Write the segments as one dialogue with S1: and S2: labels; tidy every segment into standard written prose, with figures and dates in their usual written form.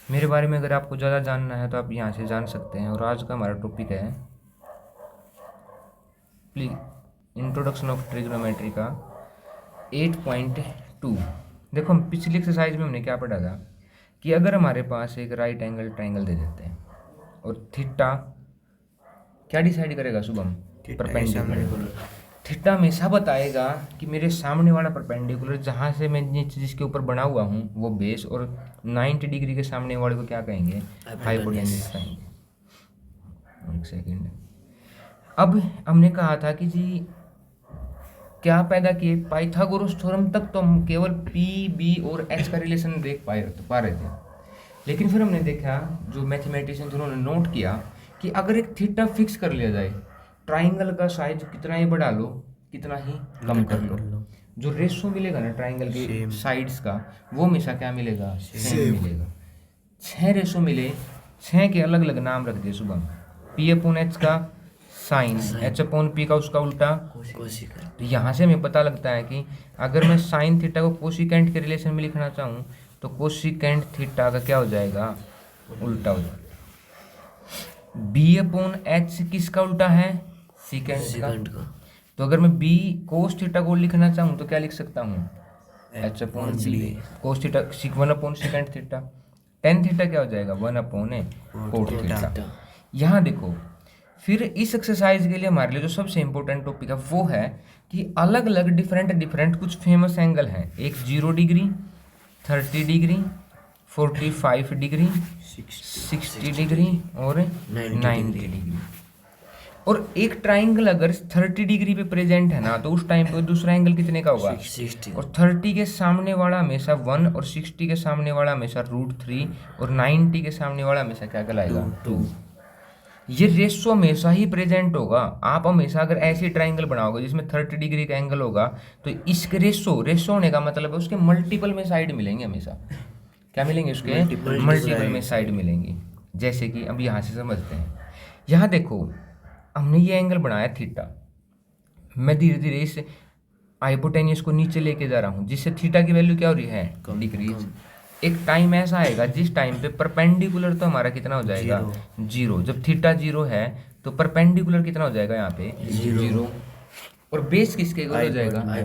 S1: मेरे बारे में अगर आपको ज़्यादा जानना है तो आप यहाँ से जान सकते हैं। और आज का हमारा टॉपिक है प्लीज इंट्रोडक्शन ऑफ ट्रिग्नोमेट्री का 8.2। देखो, हम पिछली एक्सरसाइज में हमने क्या पढ़ा था कि अगर हमारे पास एक राइट एंगल ट्राइंगल दे देते हैं और थीटा क्या डिसाइड करेगा शुभम? परपेंडिकुलर। थीटा हमेशा बताएगा कि मेरे सामने वाला परपेंडिकुलर जहाँ से मैं नीचे जिसके ऊपर बना हुआ हूँ वो बेस, और 90 डिग्री के सामने वाले को क्या कहेंगे? हाइपोटेन्यूस कहेंगे। एक सेकेंड। अब हमने कहा था कि जी क्या पैदा किए? पाइथागोरस थ्योरम तक तो हम केवल पी बी और एच का रिलेशन देख पा रहे थे, लेकिन फिर हमने देखा जो मैथमेटिशियन उन्होंने नोट किया कि अगर एक थीटा फिक्स कर लिया जाए, ट्राइंगल का साइज कितना ही बढ़ा लो कितना ही कम कर लो, जो रेशो मिलेगा ना ट्राइंगल के साइड्स का वो हमेशा क्या मिलेगा? सेम मिलेगा। 6 रेशो मिले, 6 के अलग अलग नाम रख दिए शुभम। पी अपॉन एच का साइन, एच अपॉन पी का उसका उल्टा कोसिकेंट। तो यहाँ से हमें पता लगता है कि अगर मैं साइन थीटा को कोसिकेंट के रिलेशन में लिखना चाहूँ तो कोसिकेंट थीटा का क्या हो जाएगा? उल्टा हो जाएगा। बी अपॉन एच किसका उल्टा है? सीकेंट का। तो अगर मैं बी कोस थीटा को लिखना चाहूँ तो क्या लिख सकता हूँ? H upon b cos theta 1 upon secant theta. Tan theta क्या हो जाएगा? 1 अपॉन कोट थीटा। यहाँ देखो, फिर इस एक्सरसाइज के लिए हमारे लिए जो सबसे इंपॉर्टेंट टॉपिक है वो है कि अलग अलग डिफरेंट कुछ फेमस एंगल हैं। एक 0 डिग्री, 30 डिग्री, 45 डिग्री, 60 डिग्री और 90 डिग्री। और एक ट्राइंगल अगर 30 डिग्री पे प्रेजेंट है ना तो उस टाइम पे दूसरा एंगल कितने का होगा? 60। और 30 के सामने वाला हमेशा 1 और 60 के सामने वाला हमेशा √3 और 90 के सामने वाला हमेशा क्या कहलाएगा? 2। ये रेशो हमेशा ही प्रेजेंट होगा। आप हमेशा अगर ऐसे ट्राइंगल बनाओगे जिसमें 30 डिग्री का एंगल होगा तो इसके रेशो होने का मतलब है उसके मल्टीपल में साइड मिलेंगे। हमेशा क्या मिलेंगे? उसके मल्टीपल में साइड मिलेंगी। जैसे कि अब यहाँ से समझते हैं। यहाँ देखो, हमने ये एंगल बनाया थीटा, मैं धीरे धीरे इस हाइपोटेन्यूस को नीचे लेके जा रहा हूँ जिससे थीटा की वैल्यू क्या हो रही है? डिक्रीज। एक टाइम ऐसा आएगा जिस टाइम पे परपेंडिकुलर तो हमारा कितना हो जाएगा? 0। जब थीटा 0 है तो परपेंडिकुलर कितना हो जाएगा? यहाँ पे 0। और बेस किसके इक्वल हो जाएगा?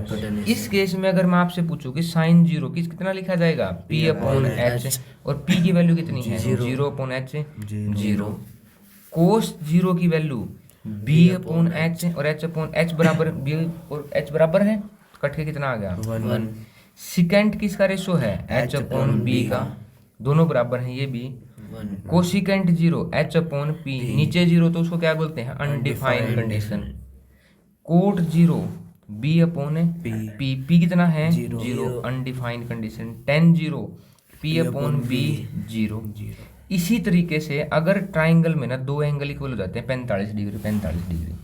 S1: इस केस में अगर मैं आपसे पूछूं कि साइन 0 कितना लिखा जाएगा? P upon H. और पी की वैल्यू कितनी है? 0 अपॉन एच 0। कोस 0 की वैल्यू बी अपॉन एच, और एच अपॉन एच बराबर बी और एच बराबर है, कट के कितना आ गया? 1। सिकेंट किसका रेशो है? एच अपॉन बी का। दोनों बराबर हैं ये भी। कोसिकेंट 0 एच अपॉन पी, नीचे 0 तो उसको क्या बोलते हैं? Undefined condition. Cot 0 b upon p, p कितना है? 0, undefined condition. Tan 0 p upon b 0। इसी तरीके से अगर ट्राइंगल में ना दो एंगल इक्वल हो जाते हैं 45 डिग्री 45 डिग्री,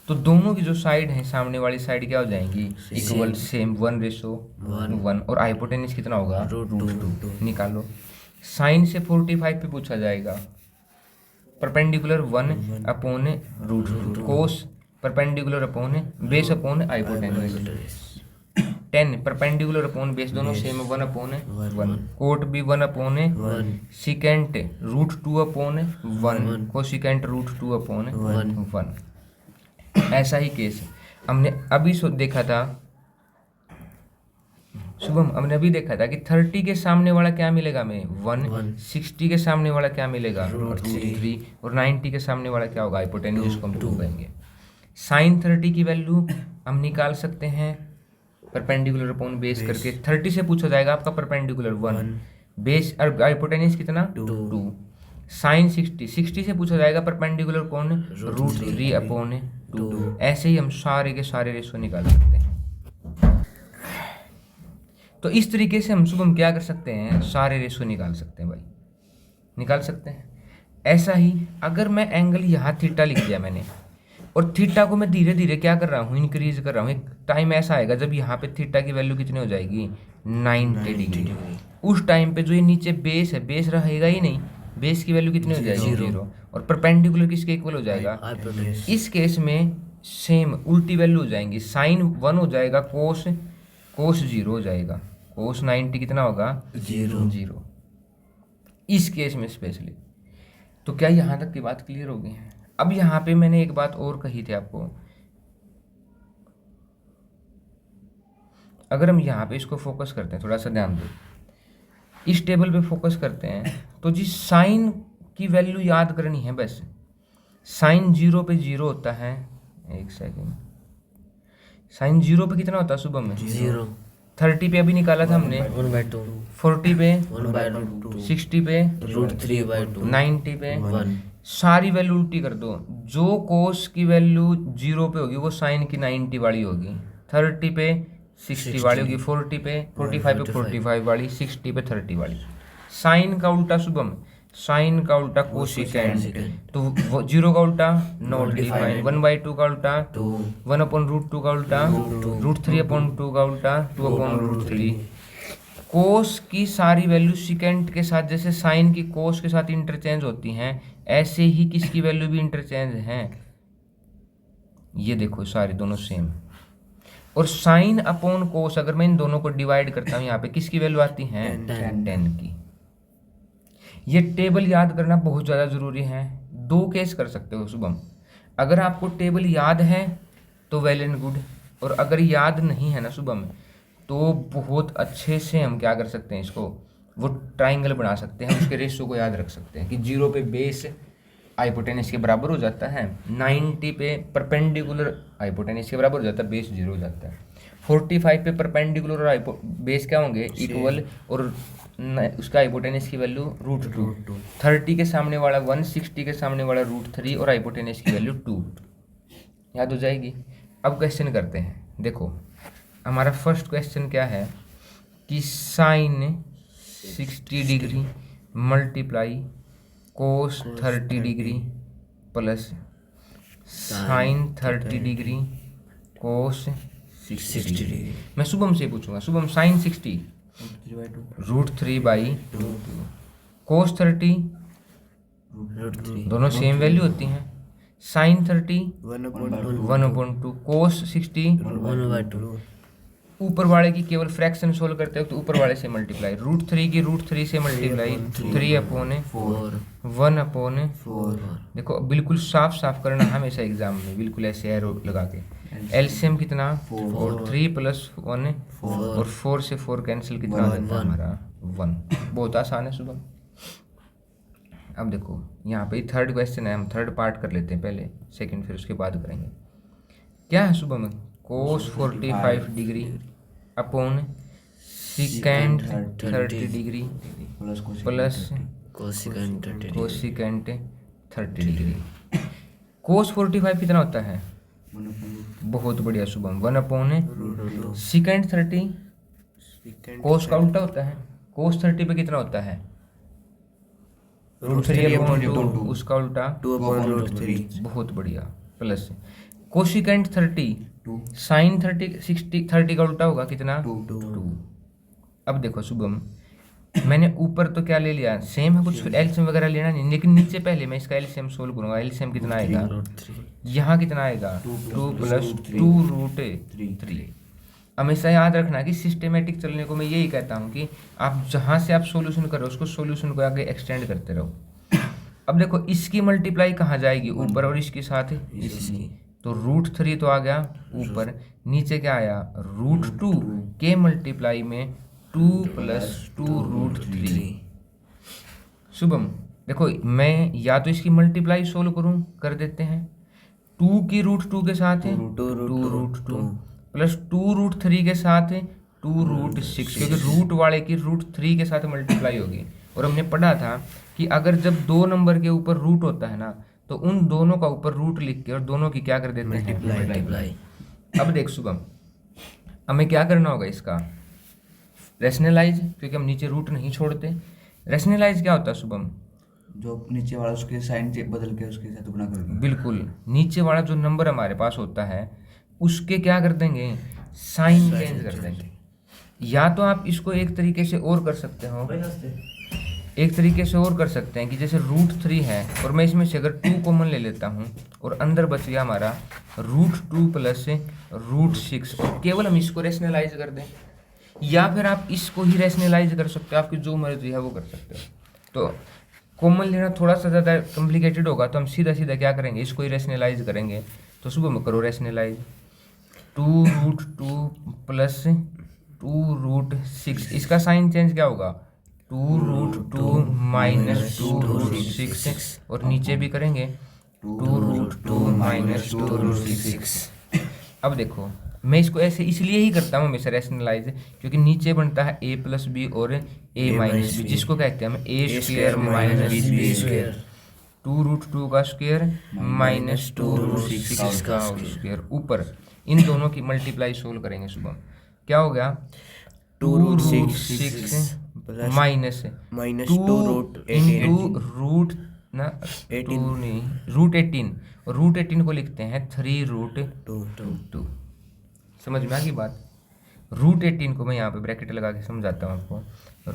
S1: तो दोनों की जो साइड है सामने वाली साइड क्या हो जाएंगी? Equal, same, 1:1। और हाइपोटेन्यूस कितना होगा? √2। निकालो। साइन से 45 पे पूछा जाएगा, perpendicular 1 upon √2, cos perpendicular upon base upon hypotenuse. 10 perpendicular upon base दोनों सेम, 1 अपॉन 1। कोट भी 1 upon 1। Secant √2 upon 1, cosecant √2 upon 1। ऐसा ही केस हमने अभी देखा था शुभम, हमने अभी देखा था कि 30 के सामने वाला क्या मिलेगा हमें? 1। 60 के सामने वाला क्या मिलेगा? √3। और 90 के सामने वाला क्या होगा? हाइपोटेन्यूस, जिसको हम 2 कहेंगे। साइन 30 की वैल्यू हम निकाल सकते हैं परपेंडिकुलर अपॉन बेस करके। 30 से पूछा जाएगा आपका परपेंडिकुलर 1, बेस और हाइपोटेन्यूस कितना? 2। साइन 60 से पूछा जाएगा परपेंडिकुलर कौन? √3 अपॉन 2। ऐसे ही हम सारे के सारे रेशो निकाल सकते हैं। तो इस तरीके से हम शुभम क्या कर सकते हैं? सारे रेशो निकाल सकते हैं भाई, निकाल सकते हैं। ऐसा ही अगर मैं एंगल यहाँ थीटा लिख दिया मैंने, और थीटा को मैं धीरे धीरे क्या कर रहा हूँ? इंक्रीज कर रहा हूँ। एक टाइम ऐसा आएगा जब यहाँ पे थीटा की वैल्यू कितनी हो जाएगी? 90 डिग्री। उस टाइम पे जो ये नीचे बेस है, बेस रहेगा ही नहीं, बेस की वैल्यू कितनी हो जाएगी? 0। और परपेंडिकुलर किसके इक्वल हो जाएगा? इस केस में सेम उल्टी वैल्यू हो जाएंगी। साइन 1 हो जाएगा, कोस 0 हो जाएगा, कोस 90 कितना होगा? 0। इस केस में स्पेशली। तो क्या यहाँ तक की बात क्लियर हो गई है? अब यहाँ पे मैंने एक बात और कही थी आपको, अगर हम यहाँ पे इसको फोकस करते हैं, थोड़ा सा ध्यान दो, इस टेबल पे फोकस करते हैं, तो जी साइन की वैल्यू याद करनी है बस। साइन 0 पे 0 होता है, एक सेकेंड, साइन 0 पे कितना होता है शुभम में?
S2: 0।
S1: 30 पे अभी निकाला था हमने,
S2: 1/2।
S1: 40 पे
S2: 1/2।
S1: 60 पे
S2: √3/2।
S1: 90 पे
S2: 1।
S1: सारी वैल्यू उल्टी कर दो। जो कोस की वैल्यू 0 पे होगी वो साइन की 90 वाली होगी, 30 पे 60 वाली होगी, 40 पे 45 पे 45 वाली, 60 पे 30 वाली। साइन का उल्टा शुभम, साइन का उल्टा कोसिकेंड, तो 0 का उल्टा नॉट डिफाइंड, 1/2 का उल्टा 1/√2 का उल्टा √3/2 का उल्टा 2/√3। कोस की सारी वैल्यू सिकेंड के साथ, जैसे साइन की कोस के साथ इंटरचेंज होती हैं, ऐसे ही किसकी वैल्यू भी इंटरचेंज हैं। ये देखो सारी दोनों सेम। और साइन अपॉन कोस अगर मैं इन दोनों को डिवाइड करता हूं, यहाँ पे किसकी वैल्यू आती है? 10 की। ये टेबल याद करना बहुत ज़्यादा ज़रूरी है। दो केस कर सकते हो शुभम, अगर आपको टेबल याद है तो वेल एंड गुड, और अगर याद नहीं है ना शुभम, तो बहुत अच्छे से हम क्या कर सकते हैं, इसको वो ट्राइंगल बना सकते हैं, उसके रेशो को याद रख सकते हैं कि 0 पे बेस हाइपोटेनस के बराबर हो जाता है, 90 पे परपेंडिकुलर हाइपोटेनस के बराबर हो जाता है, बेस 0 हो जाता है, 45 पे परपेंडिकुलर और बेस क्या होंगे? इक्वल, और उसका हाइपोटेनस की वैल्यू √2, 30 के सामने वाला 1, 60 के सामने वाला √3 और हाइपोटेनस की वैल्यू 2। याद हो जाएगी। अब क्वेश्चन करते हैं। देखो हमारा फर्स्ट क्वेश्चन क्या है कि sine 60 degree multiply cos 30 degree plus sine 30 degree cos 60 degree. मैं शुभम से पूछूंगा, शुभम साइन 60 √3/2, कोस 30
S2: √3।
S1: दोनों सेम वैल्यू होती हैं, साइन 30
S2: 1/2।
S1: 1/2, कोस 60
S2: 1/2।
S1: ऊपर वाले की केवल फ्रैक्शन सोल्व करते हो तो ऊपर वाले से मल्टीप्लाई, √3 की √3 से मल्टीप्लाई, 3/4 1/4। देखो बिल्कुल साफ साफ करना हमेशा एग्जाम में, बिल्कुल ऐसे एरो लगा के। एलसीएम कितना? 4, 3 + 1 और 4 से 4 कैंसिल, कितना हो जाता है हमारा? 1। बहुत आसान है शुभम। अब देखो यहाँ पे थर्ड क्वेश्चन है, हम थर्ड पार्ट कर लेते हैं पहले, सेकंड फिर उसके बाद करेंगे। क्या है Shubham? Cos 45 degree upon secant 30 degree plus cosecant 30 degree. Cos 45 कितना होता है? बहुत बढ़िया शुभम, 1/, सिकेंड 30 कोस का उल्टा होता है, कोस 30 पे कितना होता है? √3/2, उसका उल्टा
S2: 2/√3।
S1: बहुत बढ़िया, प्लस कोसिकेंट 30 साइन 30 का उल्टा होगा कितना? 2। अब देखो शुभम, मैंने ऊपर तो क्या ले लिया, सेम है कुछ, फिर एलसीएम वगैरह लेना नहीं, लेकिन नीचे पहले मैं इसका एलसीएम सोल्व करूंगा। एलसीएम कितना आएगा? यहाँ कितना आएगा? 2 + 2√3। हमेशा याद रखना कि सिस्टेमेटिक चलने को मैं यही कहता हूँ कि आप जहाँ से आप सोल्यूशन करो उसको सोल्यूशन को आगे एक्सटेंड करते रहो। अब देखो इसकी मल्टीप्लाई कहाँ जाएगी? ऊपर, और इसके साथ इसकी, तो √3 तो आ गया ऊपर, नीचे क्या आया? √2 के मल्टीप्लाई में 2 + 2√3। शुभम देखो मैं या तो इसकी मल्टीप्लाई सोल्व करूं, कर देते हैं, 2 की √2 के साथ है 2√2 प्लस 2√3 के साथ है 2√6, क्योंकि रूट वाले की √3 के साथ मल्टीप्लाई होगी। और हमने पढ़ा था कि अगर जब दो नंबर के ऊपर रूट होता है ना, तो उन दोनों का ऊपर रूट लिख के और दोनों की क्या कर देते हैं? मल्टीप्लाई। अब देख शुभम, हमें क्या करना होगा इसका? रेशनलाइज, क्योंकि हम नीचे रूट नहीं छोड़ते। रेशनलाइज क्या होता है शुभम?
S3: जो नीचे वाला उसके साइन से बदल के उसके साथ गुणा कर देंगे।
S1: बिल्कुल, नीचे वाला जो नंबर हमारे पास होता है उसके क्या कर देंगे? साइन चेंज कर देंगे। या तो आप इसको एक तरीके से और कर सकते हो, एक तरीके से और कर सकते हैं कि जैसे √3 है और मैं इसमें से अगर 2 कॉमन ले लेता हूँ और अंदर बच गया हमारा √2 प्लस √6, और केवल हम इसको रेशनलाइज कर दें। या फिर आप इसको ही रेशनलाइज कर सकते हो, आपकी जो मर्जी है वो कर सकते हो। तो कॉमन लेना थोड़ा सा ज़्यादा कॉम्प्लिकेटेड होगा, तो हम सीधा सीधा क्या करेंगे, इसको ही रैशनलाइज करेंगे। तो सुबह में करो रैशनलाइज, 2√2 प्लस 2√6, इसका साइन चेंज क्या होगा, 2√2 माइनस 2√6, और नीचे भी करेंगे 2√2 माइनस 2√6। अब देखो मैं इसको ऐसे इसलिए ही करता हूँ हमेशा रैशनलाइज, क्योंकि नीचे बनता है a प्लस बी और a माइनस बी, जिसको कहते हैं हम a square minus b square, 2√2 का स्क्वायर माइनस 2√6 का स्क्वायर। ऊपर इन दोनों की मल्टीप्लाई सोल्व करेंगे सुबह, क्या हो गया, 2√6 माइनस 2 इंटू रूट ना 2 नहीं √18, और √18 को लिखते हैं 3√2। समझ में आ गई बात। √18 को मैं यहाँ पे ब्रैकेट लगा के समझाता हूँ आपको।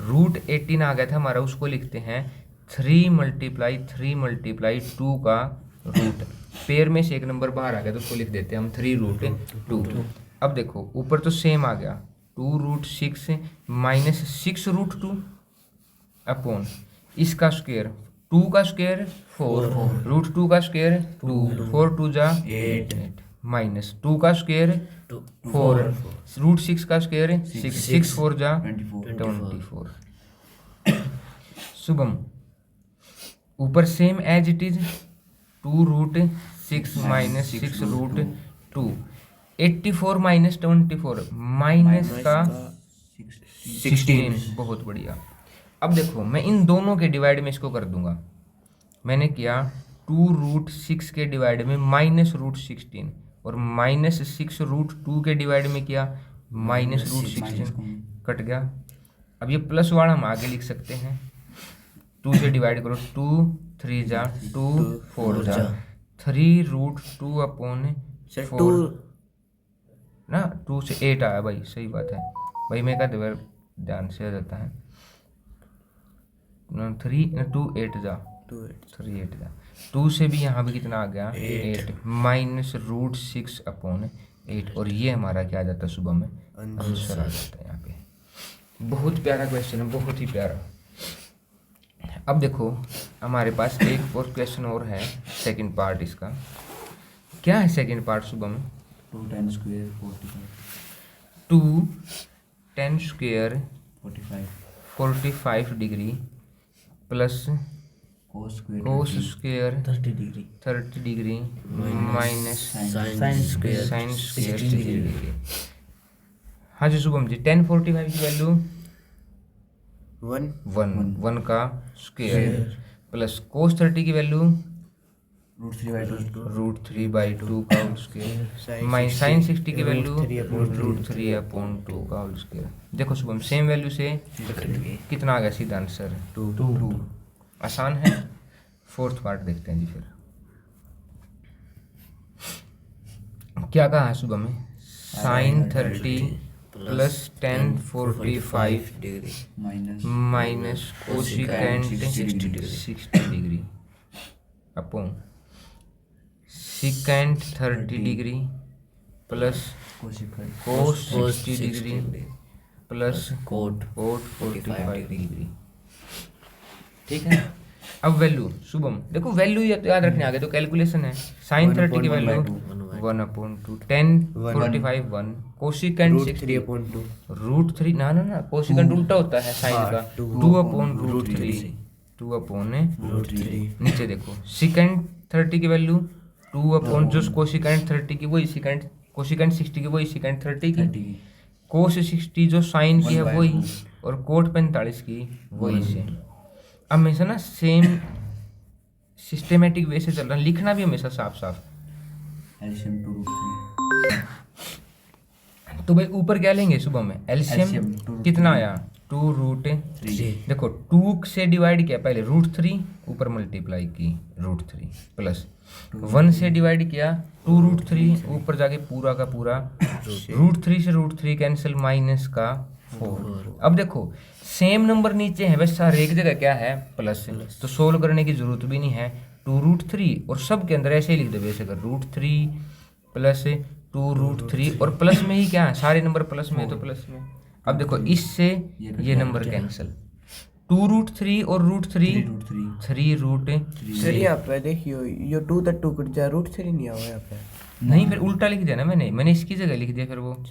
S1: √18 आ गया था हमारा, उसको लिखते हैं 3 मल्टीप्लाई 2 का रूट। पेयर में से एक नंबर बाहर आ गया तो उसको लिख देते हैं हम 3√2। अब देखो ऊपर तो सेम आ गया, 2√6 माइनस 6√2 अपॉन इसका स्क्वायर, 2 का स्क्वायर 4, √2 का स्क्वायर 2, 4 2 जा 8, माइनस 2 का स्क्वायर 4, √6 का स्क्वायर 6, 6 4 जा 24। शुभम ऊपर same as it is, 2√6 minus 6√2, 84 minus 24 minus का 16, बहुत बढ़िया। अब देखो मैं इन दोनों के डिवाइड में इसको कर दूंगा, मैंने किया 2√6 के डिवाइड में माइनस √16, और माइनस 6√2 के डिवाइड में किया माइनस √16, कट गया। अब ये प्लस वाला हम आगे लिख सकते हैं, 2 से डिवाइड करो, 2 3 जा 2, 4 जा 3√2 अपॉन 4 ना, 2 से 8 आया भाई, सही बात है भाई, मैं कहते हुए ध्यान से आ जाता है, 2 8 जा 3 8 जा, 2 से भी यहाँ भी कितना आ गया 8, माइनस √6 अपॉन 8, और ये हमारा क्या आ जाता है सुबह में आंसर आ जाता है यहाँ पे। बहुत प्यारा क्वेश्चन है, बहुत ही प्यारा। अब देखो हमारे पास एक और क्वेश्चन और है, सेकंड पार्ट इसका। क्या है सेकंड पार्ट सुबह में,
S3: 2 10 square
S1: 2 10 square
S3: 45
S1: 45 degree plus
S3: cos
S1: square 30 degree minus
S2: sine square
S1: sine square 60 degree. हाँ जी शुभम जी, 10 45 की वैल्यू 1 का स्क्वायर प्लस cos 30 की वैल्यू √3/2 का होल स्क्वायर माइनस साइन 60 की वैल्यू √3/2 का होल स्क्वायर। देखो शुभम सेम वैल्यू से कितना आ गया सीधा आंसर 2। आसान है। फोर्थ पार्ट देखते हैं जी, फिर क्या कहा है सुबह में, sine 30 plus 10 45
S2: degree
S1: minus cosecant 60 degree upon secant 30 degree plus cos 60 degree plus cot 45 degree. ठीक है। अब वैल्यू शुभम देखो, वैल्यू याद रखने आ गए तो कैलकुलेशन है, साइन 30 की वैल्यू 1/2, 10 45 1, कोसिकेंट 60 √3 ना कोसिकेंट उल्टा होता है साइन का, 2/√3 2/√3। नीचे देखो सिकेंट 30 की वैल्यू 2/, जो कोसिकेंट 30 की वही सिकेंट, कोसिकेंट 60 की वही सिकेंट 30 की, कोस 60 जो साइन की है वही, और कोट 45 की वही से। अब हमेशा ना सेम सिस्टेमेटिक वे से चल रहा है, लिखना भी हमेशा साफ साफ।
S3: एलसीएम 2√3।
S1: तो भाई ऊपर क्या लेंगे सुबह में, एलसीएम कितना आया 2√3। देखो 2 से डिवाइड किया पहले √3, ऊपर मल्टीप्लाई की √3 प्लस 1 से डिवाइड किया 2√3, ऊपर जाके पूरा का पूरा √3 से √3 कैंसिल माइनस का 4। अब देखो सेम नंबर नीचे है, वैसे हर एक जगह क्या है प्लस, तो सोल्व करने की जरूरत भी नहीं है। 2√3 और सब के अंदर ऐसे ही लिख दे, वैसे अगर √3 प्लस 2√3 और प्लस में ही क्या है, सारे नंबर प्लस में तो प्लस में। अब देखो इससे ये नंबर कैंसिल, 2√3 और √3 3
S2: सर यहाँ पे देखियो ये 2 तक 2 कट जा √3 नहीं आया यहाँ पे।
S1: नहीं, फिर उल्टा लिख दिया ना मैंने इसकी जगह लिख दिया, फिर वो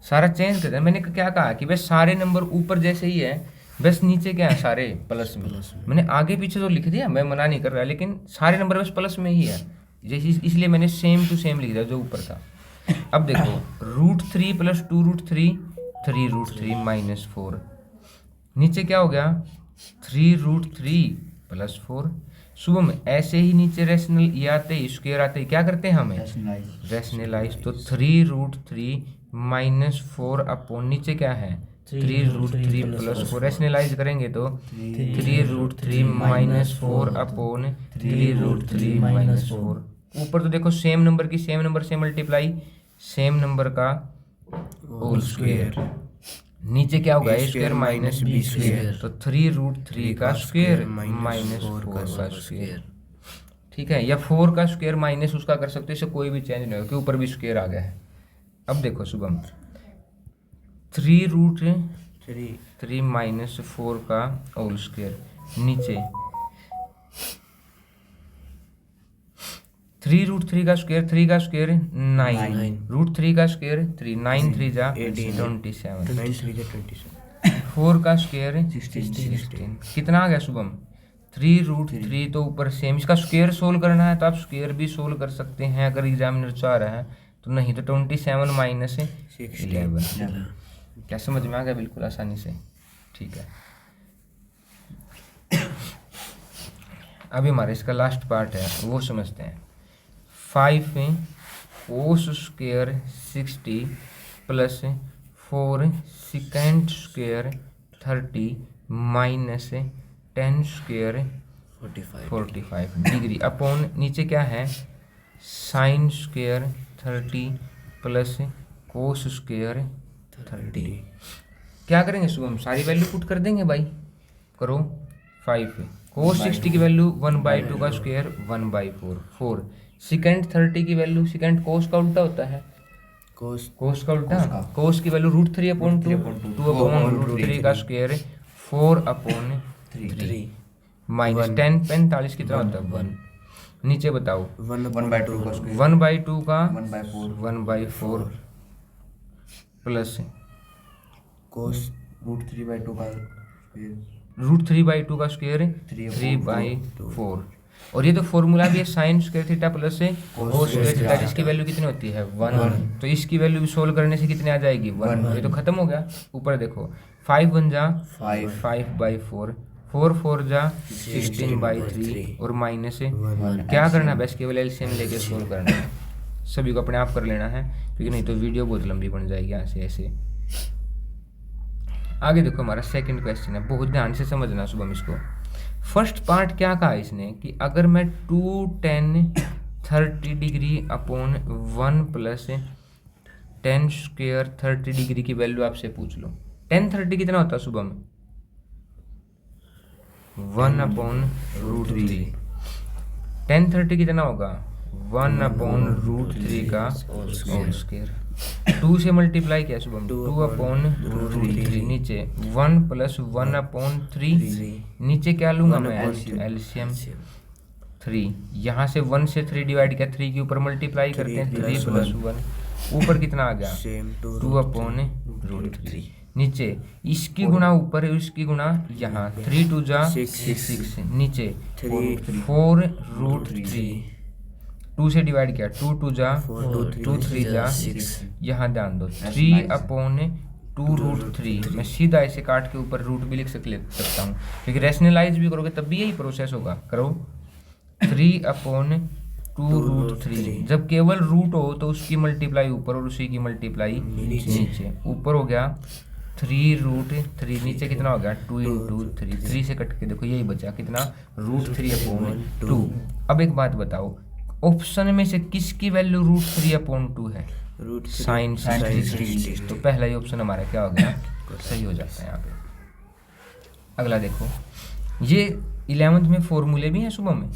S1: सारा चेंज कर दिया। मैंने क्या कहा कि बस सारे नंबर ऊपर जैसे ही है, बस नीचे क्या है सारे प्लस में। मैंने आगे पीछे तो लिख दिया, मैं मना नहीं कर रहा, लेकिन सारे नंबर बस प्लस में ही है, जैसे इसलिए मैंने सेम टू सेम लिख दिया जो ऊपर था। अब देखो √3 + 2√3 3√3 - 4, नीचे क्या हो गया 3√3 + 4। शुभम ऐसे ही नीचे रेशनल ये आते ही स्क्वायर आते ही क्या करते हैं हमें रैशनलाइज। तो 3√3 - 4 अपॉन नीचे क्या है 3√3 + 4। रैशनलाइज करेंगे तो 3√3 - 4 अपॉन 3√3 - 4। ऊपर तो देखो सेम नंबर की सेम नंबर से मल्टीप्लाई, सेम नंबर का होल स्क्वायर। नीचे क्या होगा a² - b², तो 3√3 का स्क्वायर - 4 का स्क्वायर। ठीक है, या 4 का स्क्वायर माइनस उसका कर सकते हो, इससे कोई भी चेंज नहीं होगा, ऊपर भी स्क्वायर आ गया है। अब देखो शुभम 3√3 - 4 का होल स्क्वायर, नीचे 3√3 का स्क्वायर 3 का स्क्वायर 9, √3 का स्क्वायर 3, 9 3 जा 27, 4 का स्क्वायर 16। कितना आ गया शुभम 3√3, तो ऊपर सेम। इसका स्क्वायर सोल्व करना है तो आप स्क्वायर भी सोल्व कर सकते हैं अगर एग्जामिनर चाह रहा है तो, नहीं तो 27 - 11। क्या समझ में आ गया बिल्कुल आसानी से। ठीक है, अभी हमारा इसका लास्ट पार्ट है वो समझते हैं। 5 cos² 60 + 4 sec² 30 - 10² 45 डिग्री अपॉन नीचे क्या है sin² 30 + cos² 30। क्या करेंगे शुभम सारी वैल्यू पुट कर देंगे भाई, करो। 5 cos 60 की वैल्यू 1/2 का स्क्वायर 1/4, 4 secant 30 की वैल्यू, secant cos का उल्टा होता है, cos का उल्टा, cos की वैल्यू √3/2 2/√3 का स्क्वायर 4/3 माइनस 10 45 कितना होता है 1। नीचे बताओ
S3: 1/2 का स्क्वायर
S1: 1/2 का
S3: 1/4
S1: प्लस
S3: cos √3/2 का स्क्वायर
S1: √3/2 का स्क्वायर 3/4। और ये तो फॉर्मूला भी है sin² theta plus cos² theta, जिसकी वैल्यू कितनी होती है 1। तो इसकी वैल्यू भी सोल्व करने से कितने आ जाएगी 1। ये तो खत्म हो गया। ऊपर देखो 5 1 जा 5/4, 4 4 जा 16/3 और माइनस क्या करना है बस केवल एलसीएम लेके सोल्व करना है। सभी को अपने आप कर लेना है क्योंकि नहीं तो वीडियो बहुत लंबी बन जाएगी यहाँ से ऐसे। आगे देखो हमारा सेकंड क्वेश्चन है, बहुत ध्यान से समझना शुभम इसको। फर्स्ट पार्ट क्या कहा इसने कि अगर मैं 2 10 30 डिग्री अपॉन 1 + 10² 30 डिग्री की वैल्यू आपसे पूछ लो। 10 30 कितना होता है शुभम 1/√3। 10 30 कितना होगा 1/√3 का होल स्क्वायर। 2 से मल्टीप्लाई किया शुभम 2/√3, नीचे 1 + 1/3, नीचे क्या लूंगा मैं एलसीएम 3। यहाँ से 1 से 3 डिवाइड किया, 3 के ऊपर मल्टीप्लाई करते हैं 3 + 1, ऊपर कितना आ गया 2/√3। नीचे इसकी गुणा ऊपर इसकी गुणा यहाँ 3 2 जा 6, नीचे 4√3, 2 से डिवाइड किया 2 2 जा 2 3 जा 6, यहाँ ध्यान दो 3/2√3। मैं सीधा ऐसे काट के ऊपर रूट भी लिख सकता हूँ क्योंकि रैशनलाइज भी करोगे तब भी यही प्रोसेस होगा। करो 3/2√3। जब केवल रूट हो तो उसकी मल्टीप्लाई ऊपर और उसी की मल्टीप्लाई नीचे। ऊपर हो गया 3√3, नीचे कितना हो गया 2 × 3, 3 से कट के देखो यही बचा कितना √3/2। अब एक बात बताओ ऑप्शन में से किसकी वैल्यू √3/2 है sin 60। तो पहला ही ऑप्शन हमारा क्या हो गया सही हो जाता है यहाँ पे। अगला देखो ये 11th में फॉर्मूले भी हैं सुबह में।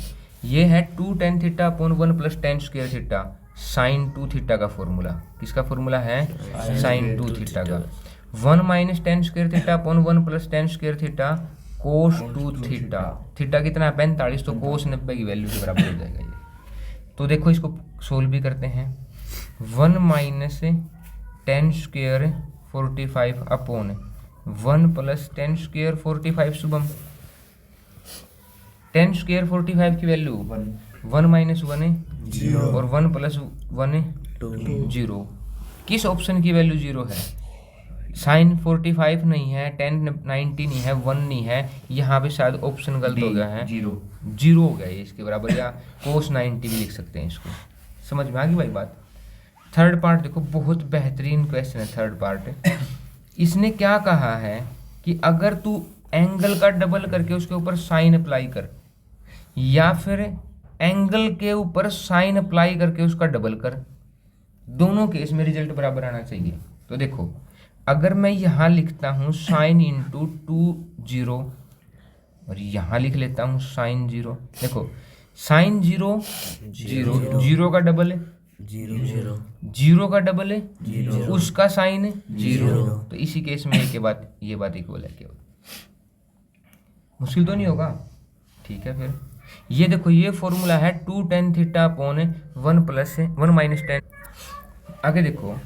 S1: ये है 2 tan θ अपॉन 1 + tan² θ sin 2 θ का फॉर्मूला। किसका फॉर्मूला है sin 2 θ का। 1 minus tan square theta upon 1 plus ten square theta cos 2 theta. Theta कितना है 45, तो कोस 90 की वैल्यू के बराबर हो जाएगा ये। तो देखो इसको सोल्व भी करते हैं। 1 minus tan square 45 upon 1 plus ten square 45 Shubham. Ten square 45 की वैल्यू 1 माइनस 1 है 0 और 1 प्लस 1 है 0। किस ऑप्शन की वैल्यू 0 है? साइन 45 नहीं है, टेन 90 नहीं है, 1 नहीं है, यहाँ पे शायद ऑप्शन गलत हो गया है, 0 हो गया है इसके बराबर, या कोस 90 भी लिख सकते हैं इसको। समझ में आ गई भाई बात। थर्ड पार्ट देखो, बहुत बेहतरीन क्वेश्चन है थर्ड पार्ट। इसने क्या कहा है कि अगर तू एंगल का डबल करके उसके ऊपर साइन अप्लाई कर, या फिर एंगल के ऊपर साइन अप्लाई करके उसका डबल कर, दोनों केस में रिजल्ट बराबर आना चाहिए। तो देखो अगर मैं यहाँ लिखता हूँ साइन इंटू 2 0 और यहाँ लिख लेता हूँ साइन 0, देखो साइन 0 0 0 का डबल है 0 का डबल है उसका साइन है 0, तो इसी केस में ये बात इक्वल है। केवल मुश्किल तो नहीं होगा, ठीक है। फिर ये देखो ये फॉर्मूला है 2 tan theta upon 1 plus 1 minus ten. आगे देखो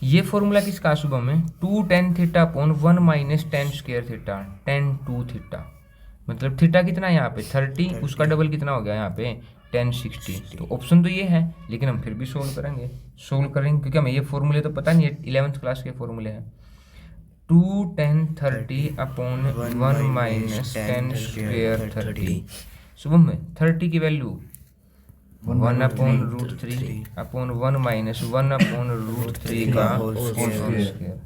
S1: ये फॉर्मूला किसका शुभम है? 2 tan theta upon 1 minus tan square theta tan 2 theta. मतलब थीटा कितना है यहाँ पे 30, उसका डबल कितना हो गया यहाँ पे tan 60। तो ऑप्शन तो ये है, लेकिन हम फिर भी सोल्व करेंगे क्योंकि हमें ये फॉर्मूले तो पता नहीं है, 11th क्लास के फॉर्मूले हैं। 2 tan 30 upon 1 minus tan square 30। Shubham में 30 की value 1 upon root 3 upon 1 minus 1 upon root 3 का होल स्क्वायर।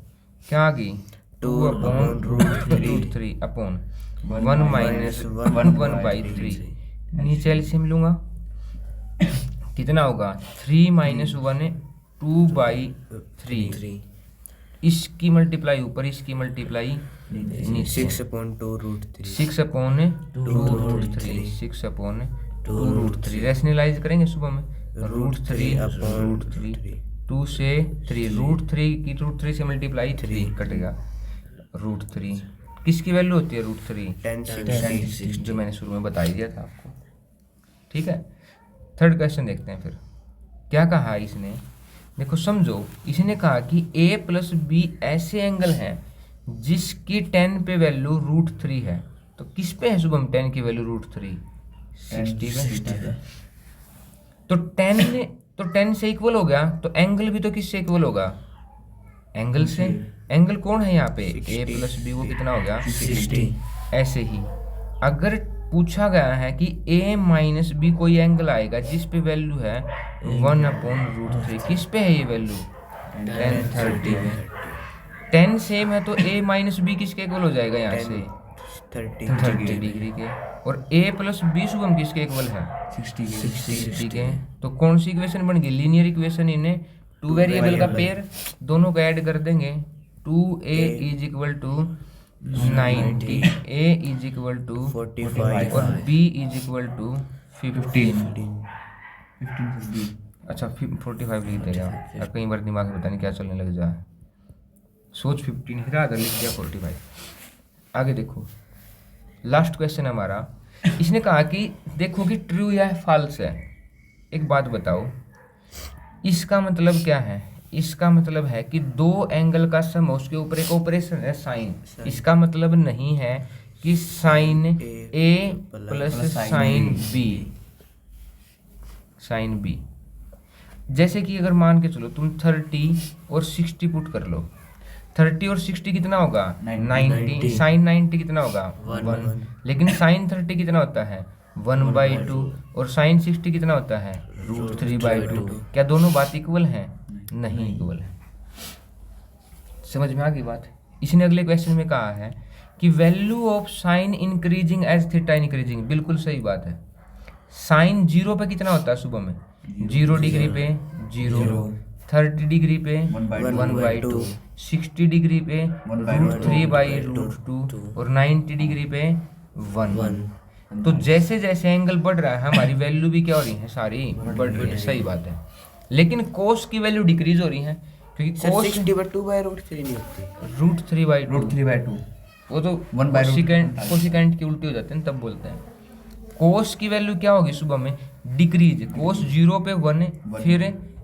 S1: क्या आ गई 2 अपॉन रूट 3 अपॉन 1 माइनस 1/3। नीचे एलसीएम लूंगा कितना होगा 3 माइनस 1 है 2/3। इसकी मल्टीप्लाई ऊपर, इसकी मल्टीप्लाई नीचे।
S2: 6 upon 2 root 3
S1: 6 upon 2 root 3 6 upon 2 root 3। Rationalise करेंगे सुबह में, रूट 3 रूट 3 2 से 3 रूट 3 की रूट 3 से मल्टीप्लाई 3 कटेगा रूट 3। किसकी वैल्यू होती है रूट 3?
S2: tan 60
S1: जो मैंने शुरू में बता ही दिया था आपको, ठीक है। थर्ड क्वेश्चन देखते हैं फिर क्या कहा इसने। देखो समझो, इसने कहा कि a प्लस बी ऐसे एंगल हैं जिसकी tan पे वैल्यू रूट 3 है। तो किस पे है शुभम tan की वैल्यू रूट 3? 60 पे। तो tan से इक्वल हो गया, तो एंगल भी तो किससे इक्वल होगा? एंगल से। एंगल कौन है यहाँ पे? a प्लस बी, वो कितना हो गया 60। ऐसे ही अगर पूछा गया है कि a माइनस बी कोई एंगल आएगा जिस पे वैल्यू है 1 अपॉन रूट 3, किस पे है ये वैल्यू? tan 30 में। tan सेम है तो a माइनस बी किसके इक्वल हो जाएगा यहाँ से? 30 डिग्री के। और a प्लस बी शुभम किसके इक्वल है? 60 के। तो कौन सी इक्वेशन बन गई? Linear equation. इन्हें 2 वेरिएबल का पेयर, दोनों को ऐड कर देंगे। 2a is equal to 90, a is equal to 45 और b इज इक्वल टू 15। अच्छा 45 लिख देगा यार, कई बार दिमाग में पता नहीं क्या चलने लग जाए, सोच 15 हिला कर लिख दिया 45। आगे देखो लास्ट क्वेश्चन हमारा। इसने कहा कि देखो कि ट्रू या फॉल्स है। एक बात बताओ, इसका मतलब क्या है? इसका मतलब है कि दो एंगल का सम, उसके ऊपर एक ऑपरेशन है साइन। इसका मतलब नहीं है कि साइन ए प्लस साइन बी। जैसे कि अगर मान के चलो तुम 30 और 60 पुट कर लो, 30 और 60 कितना होगा 90। साइन 90 कितना होगा 1। लेकिन साइन 30 कितना होता है 1/2 और साइन 60 कितना होता है रूट 3/2। क्या दोनों बात इक्वल हैं? नहीं इक्वल है। समझ में आ गई बात। इसने अगले क्वेश्चन में कहा है कि value of sine increasing as theta increasing. बिल्कुल सही बात है। साइन 0 पे कितना होता है सुबह में? 0 डिग्री पे 0, 30 डिग्री पे 1/2, 60 डिग्री पे रूट 3/2 और 90 डिग्री पे 1। तो जैसे जैसे एंगल बढ़ रहा है हमारी वैल्यू भी क्या हो रही है? सारी बढ़ रही है। सही बात है। लेकिन कोस की वैल्यू डिक्रीज हो रही है, क्योंकि
S2: सर
S1: कोस
S2: 60/2/√3 नहीं होती।
S1: रूट 3/2
S3: रूट 3/2
S1: वो तो
S3: 1/√2
S1: कोसिकेंट के उल्टे हो जाते हैं तब बोलते हैं। कोस की वैल्यू क्या होगी सुबह में? डिक्रीज। कोस 0 पे 1 है, फिर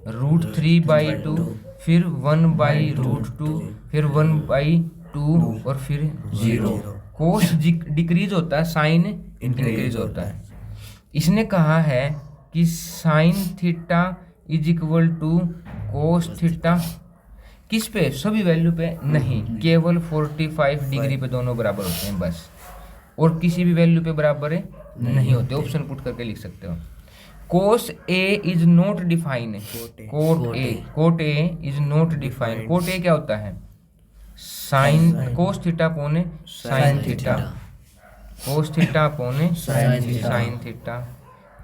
S1: √3/2, फिर 1/√2, फिर 1/2 और फिर 0। कोस डिक्रीज होता है, साइन इंक्रीज होता है। इसने कहा है कि sine theta is equal to cos theta, किस पे? सभी वैल्यू पे नहीं, केवल 45 डिग्री पे दोनों बराबर होते हैं बस, और किसी भी वैल्यू पे बराबर है नहीं होते। ऑप्शन पुट करके लिख सकते हो। Cos A is not define, cot A is not define. Cot A क्या होता है? Sine cos theta upon sine theta, cos theta upon sine theta.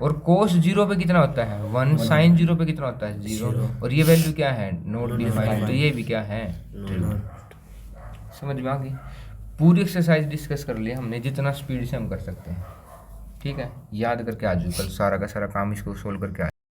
S1: और कोस 0 पे कितना होता है? 1। साइन 0 पे कितना होता है? 0। और ये वैल्यू क्या है? Not defined. तो ये भी क्या है? ट्रू। समझ में आ गई? पूरी एक्सरसाइज डिस्कस कर लिया हमने जितना स्पीड से हम कर सकते हैं। ठीक है, याद करके आ जाओ, कल सारा का सारा काम इसको सोल्व करके आ